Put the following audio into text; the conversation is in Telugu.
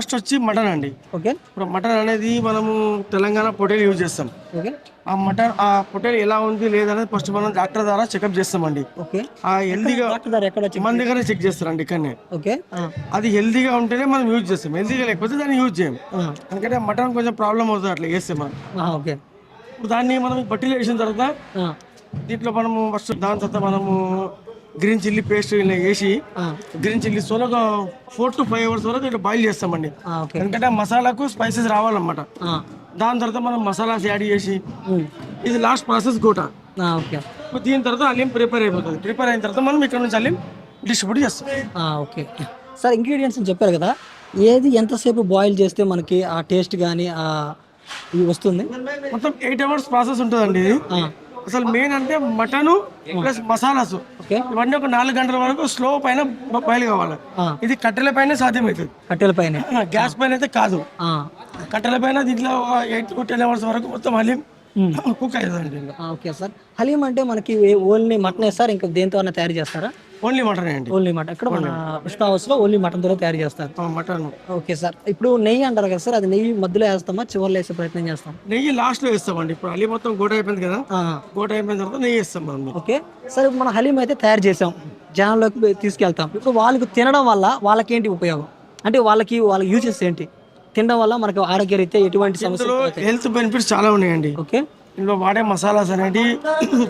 ఫస్ట్ వచ్చి మటన్ అండి. ఓకే ఇప్పుడు మటన్ అనేది మనము తెలంగాణ పొటేల్ యూజ్ చేస్తాం. ఓకే ఆ పొటేల్ ఎలా ఉంది లేదనేది ఫస్ట్ మనం డాక్టర్ ద్వారా చెకప్ చేస్తామండి. ఓకే ఆ హెల్దీగా డాక్టర్ గారు ఎక్కడ మన దగ్గర చెక్ చేస్తారండి ఇక్కడనే. ఓకే అది హెల్దీగా ఉంటేనే మనం యూజ్ చేస్తాం, హెల్దీగా లేకపోతే దాన్ని యూజ్ చేయం. ఎందుకంటే మటన్ కొంచెం ప్రాబ్లం అవుతుంది అట్లా చేస్తే మనం. ఓకే ఇప్పుడు దాన్ని మనం బట్టీలో వేసిన తర్వాత దీంట్లో మనము ఫస్ట్ దాని తర్వాత మనము గ్రీన్ చిల్లీ పేస్ట్ ఇలా వేసి గ్రీన్ చిల్లీ ఒక 4 to 5 hours వరకు ఇట్లా బాయిల్ చేస్తామండి. ఓకే ఎందుకంటే మసాలాకు స్పైసెస్ రావాలన్నమాట. దాని తర్వాత మనం మసాలాస్ యాడ్ చేసి ఇది లాస్ట్ ప్రాసెస్ గోటా. ఓకే దీని తర్వాత అల్లం ప్రిపేర్ అయిపోతుంది. ప్రిపేర్ అయిన తర్వాత మనం ఇక్కడ నుంచి అల్లం డిస్ట్రిబ్యూట్ చేస్తాం. ఓకే సార్, ఇంగ్రీడియంట్స్ చెప్పారు కదా, ఏది ఎంతసేపు బాయిల్ చేస్తే మనకి ఆ టేస్ట్ కానీ ఇది వస్తుంది? మొత్తం 8 hours ప్రాసెస్ ఉంటుందండి ఇది. అసలు మెయిన్ అంటే మటన్ ప్లస్ మసాలాస్ ఇవన్నీ ఒక 4 గంటల వరకు స్లో పైన బాయిల్ కావాలి. ఇది కట్టెల పైన సాధ్యమవుతుంది, కట్టెల పైన, గ్యాస్ పైన అయితే కాదు. కట్టెల పైన దీంట్లో 8 to 10 hours వరకు మొత్తం హలీం కుక్ అవుతుందండి. ఓకే సార్, హలీం అంటే మనకి ఓన్లీ మటన్ సార్, ఇంకా దేంతో అన్న తయారు చేస్తారా? ఓన్లీ మటన్ అండి. Only mutton. ఇక్కడ మన పుష్ప హౌస్ లో ఓన్లీ మటన్ తో తయారు చేస్తారు మటన్. ఓకే సార్, ఇప్పుడు నెయ్యి అంటారు కదా సార్, అది నెయ్యి మధ్యలో వేస్తామా చివరిలో వేసే ప్రయత్నం చేస్తాం? నెయ్యి లాస్ట్ లో వేస్తామండి. ఇప్పుడు హలీం మొత్తం గోట అయిపోయింది కదా, గోట అయిపోయిన తర్వాత నెయ్యి వేస్తాం మనం. ఓకే సార్, ఇప్పుడు మన హలీం అయితే తయారు చేసాం, జనాల్లోకి తీసుకెళ్తాం. ఇప్పుడు వాళ్ళకి తినడం వల్ల వాళ్ళకి ఏంటి ఉపయోగం, అంటే వాళ్ళ యూజెస్ ఏంటి? తినడం వల్ల మనకు ఆరోగ్యరీత్యా ఎటువంటి సమస్యలు? హెల్త్ బెనిఫిట్స్ చాలా ఉన్నాయండి. ఓకే, ఇందులో వాడే మసాలాస్ అనేది చాలా